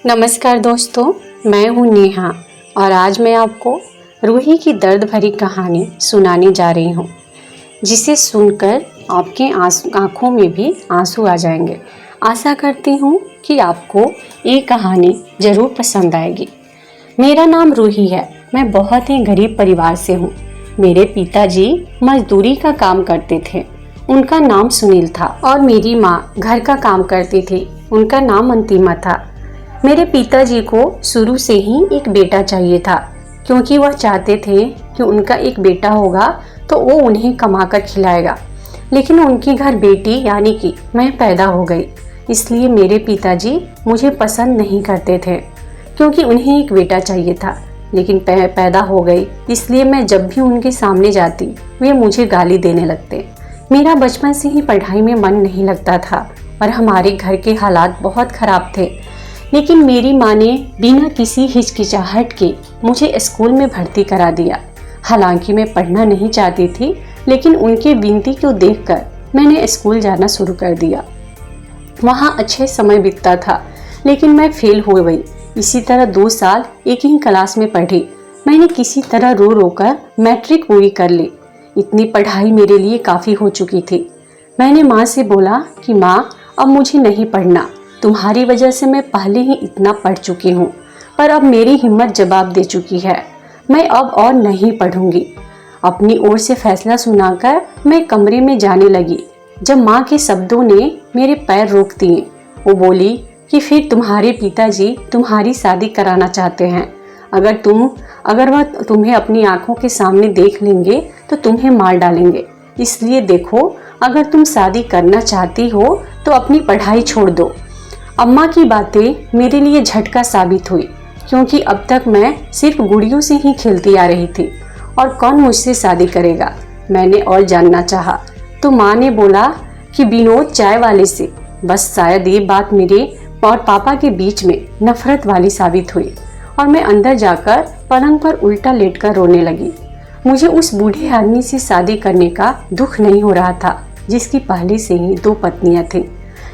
नमस्कार दोस्तों, मैं हूँ नेहा और आज मैं आपको रूही की दर्द भरी कहानी सुनाने जा रही हूँ, जिसे सुनकर आपके आंखों में भी आंसू आ जाएंगे। आशा करती हूँ कि आपको ये कहानी ज़रूर पसंद आएगी। मेरा नाम रूही है। मैं बहुत ही गरीब परिवार से हूँ। मेरे पिताजी मजदूरी का काम करते थे। उनका नाम सुनील था और मेरी माँ घर का काम करती थी। उनका नाम अंतिमा था। मेरे पिताजी को शुरू से ही एक बेटा चाहिए था, क्योंकि वह चाहते थे कि उनका एक बेटा होगा तो वो उन्हें कमाकर खिलाएगा। लेकिन उनके घर बेटी यानी कि मैं पैदा हो गई, इसलिए मेरे पिताजी मुझे पसंद नहीं करते थे, क्योंकि उन्हें एक बेटा चाहिए था। लेकिन पैदा हो गई, इसलिए मैं जब भी उनके सामने जाती वे मुझे गाली देने लगते। मेरा बचपन से ही पढ़ाई में मन नहीं लगता था और हमारे घर के हालात बहुत खराब थे। लेकिन मेरी माँ ने बिना किसी हिचकिचाहट के मुझे स्कूल में भर्ती करा दिया। हालांकि मैं पढ़ना नहीं चाहती थी, लेकिन उनकी विनती को देखकर मैंने स्कूल जाना शुरू कर दिया। वहाँ अच्छे समय बीतता था, लेकिन मैं फेल हो गई। इसी तरह 2 साल एक ही क्लास में पढ़ी। मैंने किसी तरह रो रो कर मैट्रिक पूरी कर ली। इतनी पढ़ाई मेरे लिए काफ़ी हो चुकी थी। मैंने माँ से बोला कि माँ, अब मुझे नहीं पढ़ना। तुम्हारी वजह से मैं पहले ही इतना पढ़ चुकी हूँ, पर अब मेरी हिम्मत जवाब दे चुकी है। मैं अब और नहीं पढ़ूंगी। अपनी ओर से फैसला सुनाकर मैं कमरे में जाने लगी, जब माँ के शब्दों ने मेरे पैर रोक दिए। वो बोली कि फिर तुम्हारे पिताजी तुम्हारी शादी कराना चाहते हैं। अगर वह तुम्हें अपनी आंखों के सामने देख लेंगे तो तुम्हें मार डालेंगे। इसलिए देखो, अगर तुम शादी करना चाहती हो तो अपनी पढ़ाई छोड़ दो। अम्मा की बातें मेरे लिए झटका साबित हुई, क्योंकि अब तक मैं सिर्फ गुड़ियों से ही खेलती आ रही थी और कौन मुझसे शादी करेगा। मैंने और जानना चाहा तो माँ ने बोला कि विनोद चाय वाले से। बस शायद ये बात मेरे और पापा के बीच में नफरत वाली साबित हुई और मैं अंदर जाकर पलंग पर उल्टा लेटकर रोने लगी। मुझे उस बूढ़े आदमी से शादी करने का दुख नहीं हो रहा था, जिसकी पहले से ही 2 पत्नियां थीं।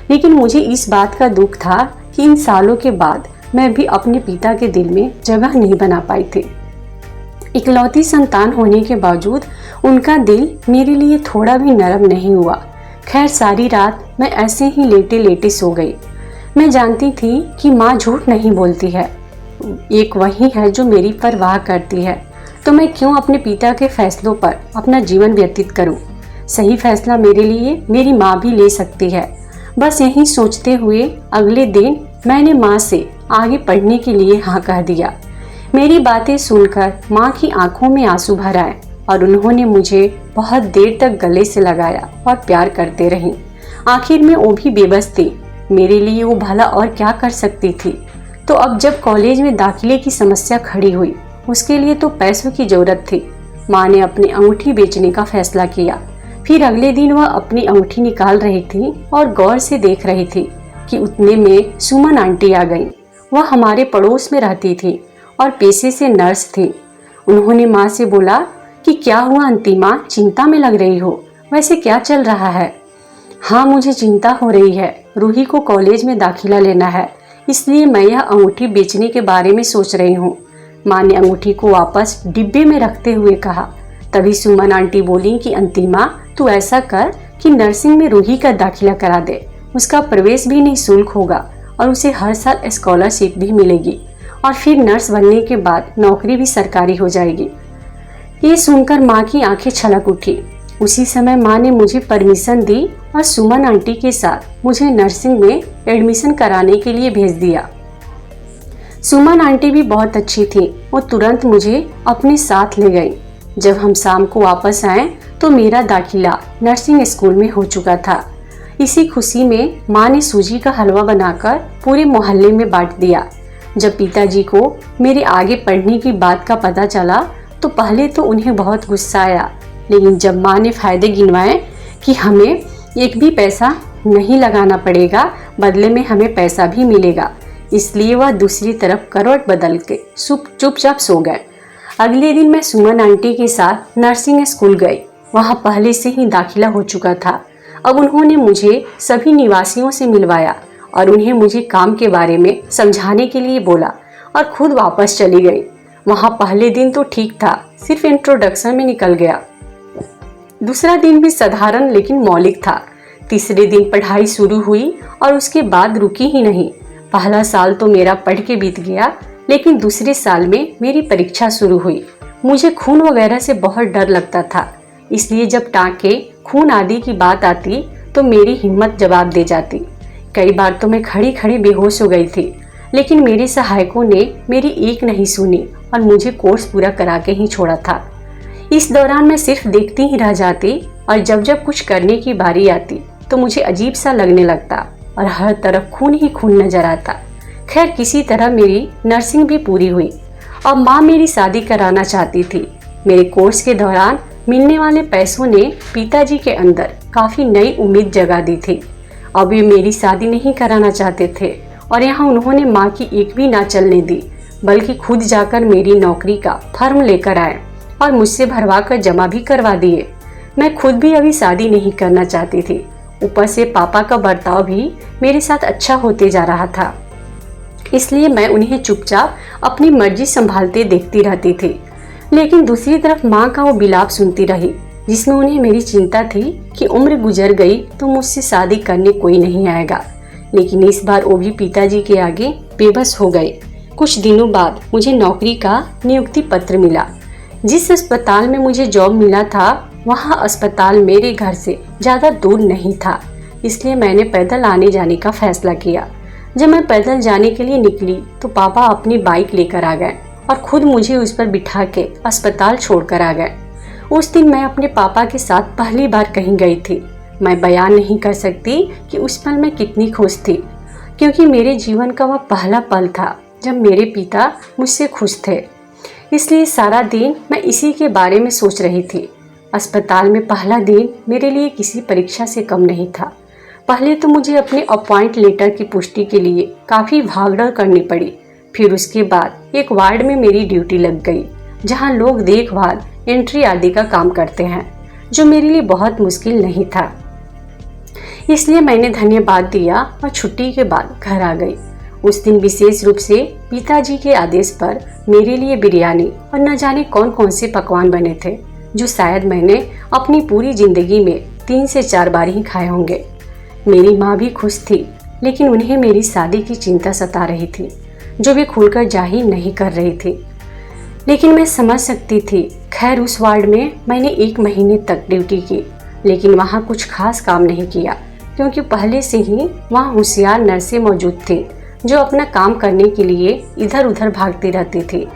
लेकिन मुझे इस बात का दुख था कि इन सालों के बाद मैं भी अपने पिता के दिल में जगह नहीं बना पाई थी। इकलौती संतान होने के बावजूद उनका दिल मेरे लिए थोड़ा भी नरम नहीं हुआ। खैर, सारी रात मैं ऐसे ही लेटे लेटे सो गई। मैं जानती थी कि माँ झूठ नहीं बोलती है, एक वही है जो मेरी परवाह करती है, तो मैं क्यों अपने पिता के फैसलों पर अपना जीवन व्यतीत करूं। सही फैसला मेरे लिए मेरी माँ भी ले सकती है। बस यही सोचते हुए अगले दिन मैंने माँ से आगे पढ़ने के लिए हाँ कह दिया। मेरी बातें सुनकर माँ की आंखों में आंसू भर आए और उन्होंने मुझे बहुत देर तक गले से लगाया और प्यार करते रहीं। आखिर में वो भी बेबस थी। मेरे लिए वो भला और क्या कर सकती थी। तो अब जब कॉलेज में दाखिले की समस्या खड़ी हुई, उसके लिए तो पैसों की जरूरत थी। माँ ने अपनी अंगूठी बेचने का फैसला किया। फिर अगले दिन वह अपनी अंगूठी निकाल रही थी और गौर से देख रही थी कि उतने में सुमन आंटी आ गई। वह हमारे पड़ोस में रहती थी और पेशे से नर्स थी। उन्होंने माँ से बोला कि क्या हुआ अंतिमा, चिंता में लग रही हो, वैसे क्या चल रहा है। हाँ, मुझे चिंता हो रही है। रूही को कॉलेज में दाखिला लेना है, इसलिए मैं यह अंगूठी बेचने के बारे में सोच रही हूँ। माँ ने अंगूठी को वापस डिब्बे में रखते हुए कहा। तभी सुमन आंटी बोली कि अंतिमा, तू ऐसा कर कि नर्सिंग में रूही का दाखिला करा दे। उसका प्रवेश भी निःशुल्क होगा और उसे हर साल स्कॉलरशिप भी मिलेगी और फिर नर्स बनने के बाद नौकरी भी सरकारी हो जाएगी। ये सुनकर माँ की आंखें छलक उठी। उसी समय माँ ने मुझे परमिशन दी और सुमन आंटी के साथ मुझे नर्सिंग में एडमिशन कराने के लिए भेज दिया। सुमन आंटी भी बहुत अच्छी थी। वो तुरंत मुझे अपने साथ ले गई। जब हम शाम को वापस आए तो मेरा दाखिला नर्सिंग स्कूल में हो चुका था। इसी खुशी में माँ ने सूजी का हलवा बनाकर पूरे मोहल्ले में बांट दिया। जब पिताजी को मेरे आगे पढ़ने की बात का पता चला तो पहले तो उन्हें बहुत गुस्सा आया, लेकिन जब माँ ने फायदे गिनवाए कि हमें एक भी पैसा नहीं लगाना पड़ेगा, बदले में हमें पैसा भी मिलेगा, इसलिए वह दूसरी तरफ करवट बदल के चुपचाप सो गए। अगले दिन मैं सुमन आंटी के साथ नर्सिंग स्कूल गई। वहाँ पहले से ही दाखिला हो चुका था। अब उन्होंने मुझे सभी निवासियों से मिलवाया और उन्हें मुझे काम के बारे में समझाने के लिए बोला और खुद वापस चली गई। वहाँ पहले दिन तो ठीक था, सिर्फ इंट्रोडक्शन में निकल गया। दूसरा दिन भी साधारण लेकिन मौलिक था। तीसरे दिन पढ़ाई शुरू हुई और उसके बाद रुकी ही नहीं। पहला साल तो मेरा पढ़ के बीत गया, लेकिन दूसरे साल में मेरी परीक्षा शुरू हुई। मुझे खून वगैरह से बहुत डर लगता था, इसलिए जब टाँके, खून आदि की बात आती तो मेरी हिम्मत जवाब दे जाती। कई बार तो मैं खड़ी खड़ी बेहोश हो गई थी, लेकिन मेरे सहायकों ने मेरी एक नहीं सुनी और मुझे कोर्स पूरा करा के ही छोड़ा था। इस दौरान मैं सिर्फ देखती ही रह जाती और जब जब कुछ करने की बारी आती तो मुझे अजीब सा लगने लगता और हर तरफ खून ही खून नजर आता। खैर, किसी तरह मेरी नर्सिंग भी पूरी हुई और माँ मेरी शादी कराना चाहती थी। मेरे कोर्स के दौरान मिलने वाले पैसों ने पिताजी के अंदर काफ़ी नई उम्मीद जगा दी थी। अब वे मेरी शादी नहीं कराना चाहते थे और यहाँ उन्होंने माँ की एक भी ना चलने दी, बल्कि खुद जाकर मेरी नौकरी का फॉर्म लेकर आए और मुझसे भरवा कर जमा भी करवा दिए। मैं खुद भी अभी शादी नहीं करना चाहती थी। ऊपर से पापा का बर्ताव भी मेरे साथ अच्छा होते जा रहा था, इसलिए मैं उन्हें चुपचाप अपनी मर्जी संभालते देखती रहती थी। लेकिन दूसरी तरफ माँ का वो बिलाप सुनती रही, जिसमें उन्हें मेरी चिंता थी कि उम्र गुजर गई तो मुझसे शादी करने कोई नहीं आएगा। लेकिन इस बार वो भी पिताजी के आगे बेबस हो गए। कुछ दिनों बाद मुझे नौकरी का नियुक्ति पत्र मिला। जिस अस्पताल में मुझे जॉब मिला था, वहाँ अस्पताल मेरे घर से ज़्यादा दूर नहीं था, इसलिए मैंने पैदल आने जाने का फैसला किया। जब मैं पैदल जाने के लिए निकली तो पापा अपनी बाइक लेकर आ गए और खुद मुझे उस पर बिठा के अस्पताल छोड़कर आ गए। उस दिन मैं अपने पापा के साथ पहली बार कहीं गई थी। मैं बयान नहीं कर सकती कि उस पल मैं कितनी खुश थी, क्योंकि मेरे जीवन का वह पहला पल था जब मेरे पिता मुझसे खुश थे। इसलिए सारा दिन मैं इसी के बारे में सोच रही थी। अस्पताल में पहला दिन मेरे लिए किसी परीक्षा से कम नहीं था। पहले तो मुझे अपने अपॉइंट लेटर की पुष्टि के लिए काफ़ी भागदौड़ करनी पड़ी। फिर उसके बाद एक वार्ड में मेरी ड्यूटी लग गई, जहां लोग देखभाल, एंट्री आदि का काम करते हैं, जो मेरे लिए बहुत मुश्किल नहीं था। इसलिए मैंने धन्यवाद दिया और छुट्टी के बाद घर आ गई। उस दिन विशेष रूप से पिताजी के आदेश पर मेरे लिए बिरयानी और न जाने कौन कौन से पकवान बने थे, जो शायद मैंने अपनी पूरी जिंदगी में 3 से 4 बार ही खाए होंगे। मेरी माँ भी खुश थी, लेकिन उन्हें मेरी शादी की चिंता सता रही थी, जो वे खुलकर जाहिर नहीं कर रही थी। लेकिन मैं समझ सकती थी। खैर, उस वार्ड में मैंने 1 महीने तक ड्यूटी की, लेकिन वहाँ कुछ खास काम नहीं किया, क्योंकि पहले से ही वहाँ होशियार नर्सें मौजूद थी, जो अपना काम करने के लिए इधर उधर भागती रहती थी।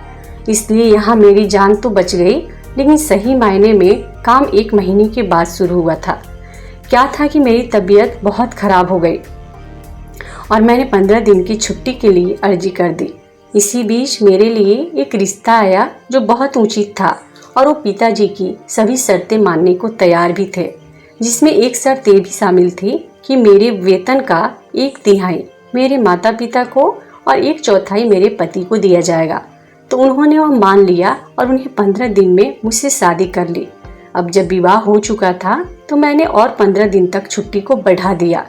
इसलिए यहाँ मेरी जान तो बच गई, लेकिन सही मायने में काम 1 महीने के बाद शुरू हुआ था। क्या था कि मेरी तबीयत बहुत खराब हो गई और मैंने 15 दिन की छुट्टी के लिए अर्जी कर दी। इसी बीच मेरे लिए एक रिश्ता आया जो बहुत उचित था और वो पिताजी की सभी शर्तें मानने को तैयार भी थे, जिसमें एक शर्त ये भी शामिल थी कि मेरे वेतन का 1/3 मेरे माता पिता को और 1/4 मेरे पति को दिया जाएगा। तो उन्होंने वह मान लिया और उन्हें 15 दिन में मुझसे शादी कर ली। अब जब विवाह हो चुका था तो मैंने और 15 दिन तक छुट्टी को बढ़ा दिया।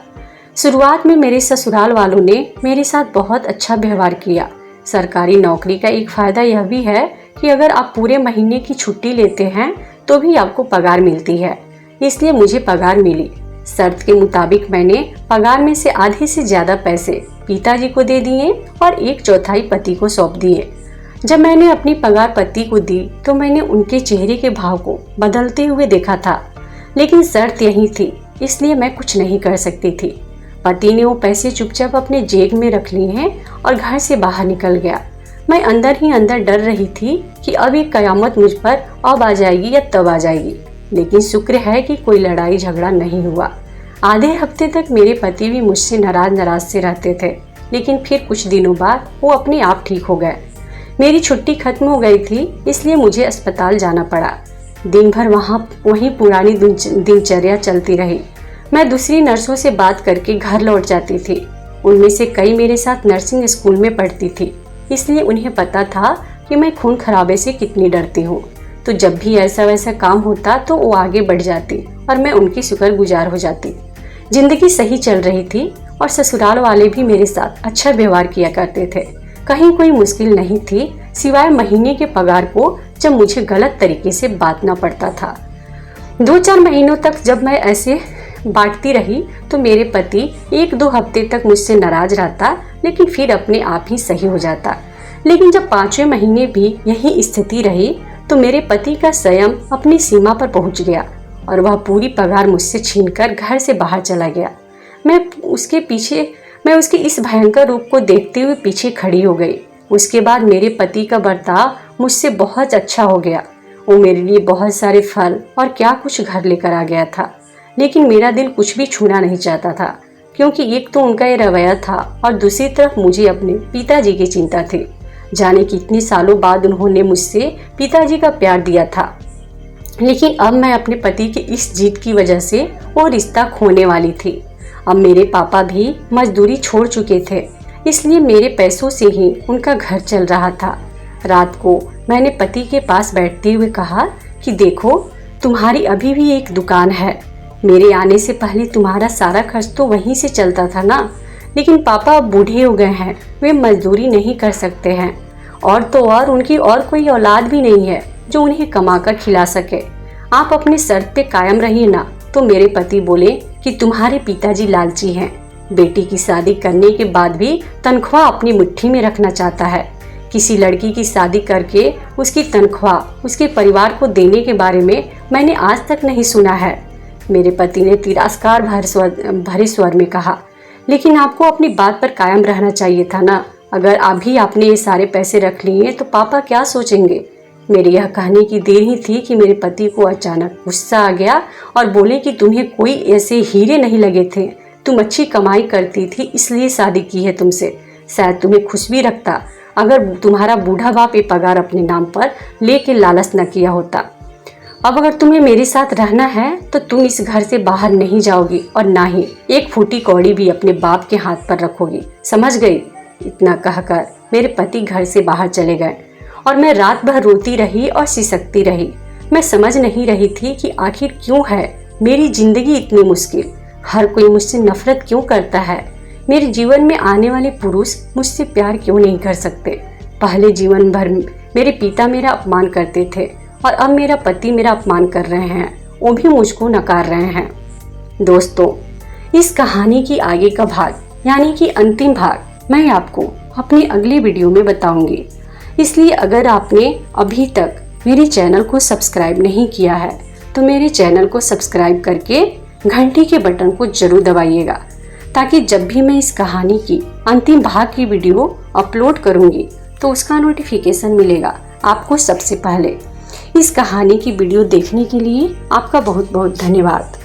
शुरुआत में मेरे ससुराल वालों ने मेरे साथ बहुत अच्छा व्यवहार किया। सरकारी नौकरी का एक फ़ायदा यह भी है कि अगर आप पूरे महीने की छुट्टी लेते हैं तो भी आपको पगार मिलती है, इसलिए मुझे पगार मिली। शर्त के मुताबिक मैंने पगार में से आधे से ज़्यादा पैसे पिताजी को दे दिए और 1/4 पति को सौंप दिए। जब मैंने अपनी पगार पति को दी तो मैंने उनके चेहरे के भाव को बदलते हुए देखा था, लेकिन शर्त यही थी, इसलिए मैं कुछ नहीं कर सकती थी। पति ने वो पैसे चुपचाप अपने जेब में रख लिए हैं और घर से बाहर निकल गया। मैं अंदर ही अंदर डर रही थी कि अब एक कयामत मुझ पर अब आ जाएगी या तब आ जाएगी, लेकिन शुक्र है कि कोई लड़ाई झगड़ा नहीं हुआ। आधे हफ्ते तक मेरे पति भी मुझसे नाराज से रहते थे, लेकिन फिर कुछ दिनों बाद वो अपने आप ठीक हो गए। मेरी छुट्टी खत्म हो गई थी, इसलिए मुझे अस्पताल जाना पड़ा। दिन भर वहीं पुरानी दिनचर्या चलती रही। मैं दूसरी नर्सों से बात करके घर लौट जाती थी। उनमें से कई मेरे साथ नर्सिंग स्कूल में पढ़ती थी, इसलिए उन्हें पता था कि मैं खून खराबे से कितनी डरती हूँ। तो जब भी ऐसा वैसा काम होता तो वो आगे बढ़ जाती और मैं उनकी शुक्रगुजार हो जाती। जिंदगी सही चल रही थी। और ससुराल वाले भी मेरे साथ अच्छा व्यवहार किया करते थे। कहीं कोई मुश्किल नहीं थी सिवाय महीने के पगार को, जब मुझे गलत तरीके से बांटना पड़ता था। 2-4 महीनों तक जब मैं ऐसे बांटती रही तो मेरे पति 1-2 हफ्ते तक मुझसे नाराज रहता, लेकिन फिर अपने आप ही सही हो जाता। लेकिन जब 5वें महीने भी यही स्थिति रही तो मेरे पति का संयम अपनी सीमा पर पहुंच गया और वह पूरी पगार मुझसे छीनकर घर से बाहर चला गया। मैं उसके इस भयंकर रूप को देखते हुए पीछे खड़ी हो गई। उसके बाद मेरे पति का बर्ताव मुझसे बहुत अच्छा हो गया। वो मेरे लिए बहुत सारे फल और क्या कुछ घर लेकर आ गया था, लेकिन मेरा दिल कुछ भी छूना नहीं चाहता था, क्योंकि एक तो उनका ये रवैया था और दूसरी तरफ मुझे अपने पिताजी की चिंता थी। जाने कितने सालों बाद उन्होंने मुझसे पिताजी का प्यार दिया था, लेकिन अब मैं अपने पति की इस जिद की वजह से वो रिश्ता खोने वाली थी। अब मेरे पापा भी मजदूरी छोड़ चुके थे, इसलिए मेरे पैसों से ही उनका घर चल रहा था। रात को मैंने पति के पास बैठते हुए कहा कि देखो, तुम्हारी अभी भी एक दुकान है। मेरे आने से पहले तुम्हारा सारा खर्च तो वहीं से चलता था ना, लेकिन पापा अब बूढ़े हो गए हैं, वे मजदूरी नहीं कर सकते हैं, और तो और उनकी और कोई औलाद भी नहीं है जो उन्हें कमाकर खिला सके। आप अपने शर्त पे कायम रहिए ना। तो मेरे पति बोले कि तुम्हारे पिताजी लालची हैं, बेटी की शादी करने के बाद भी तनख्वाह अपनी मुट्ठी में रखना चाहता है। किसी लड़की की शादी करके उसकी तनख्वाह उसके परिवार को देने के बारे में मैंने आज तक नहीं सुना है। मेरे पति ने तिरस्कार भरे स्वर में कहा, लेकिन आपको अपनी बात पर कायम रहना चाहिए था ना। अगर अभी आपने ये सारे पैसे रख लिए तो पापा क्या सोचेंगे। मेरे यह कहने की देर ही थी कि मेरे पति को अचानक गुस्सा आ गया और बोले कि तुम्हें कोई ऐसे हीरे नहीं लगे थे, तुम अच्छी कमाई करती थी इसलिए शादी की है तुमसे। शायद तुम्हें खुश भी रखता अगर तुम्हारा बूढ़ा बाप ये पगार अपने नाम पर लेके लालच न किया होता। अब अगर तुम्हें मेरे साथ रहना है तो तुम इस घर से बाहर नहीं जाओगी और ना ही एक फूटी कौड़ी भी अपने बाप के हाथ पर रखोगी, समझ गई। इतना कहकर मेरे पति घर से बाहर चले गए और मैं रात भर रोती रही और सिसकती रही। मैं समझ नहीं रही थी कि आखिर क्यों है मेरी जिंदगी इतनी मुश्किल, हर कोई मुझसे नफरत क्यों करता है, मेरे जीवन में आने वाले पुरुष मुझसे प्यार क्यों नहीं कर सकते। पहले जीवन भर मेरे पिता मेरा अपमान करते थे और अब मेरा पति मेरा अपमान कर रहे हैं, वो भी मुझको नकार रहे हैं। दोस्तों, इस कहानी की आगे का भाग यानी कि अंतिम भाग मैं आपको अपनी अगली वीडियो में बताऊंगी। इसलिए अगर आपने अभी तक मेरे चैनल को सब्सक्राइब नहीं किया है तो मेरे चैनल को सब्सक्राइब करके घंटी के बटन को जरूर दबाइएगा, ताकि जब भी मैं इस कहानी की अंतिम भाग की वीडियो अपलोड करूंगी तो उसका नोटिफिकेशन मिलेगा आपको सबसे पहले। इस कहानी की वीडियो देखने के लिए आपका बहुत बहुत धन्यवाद।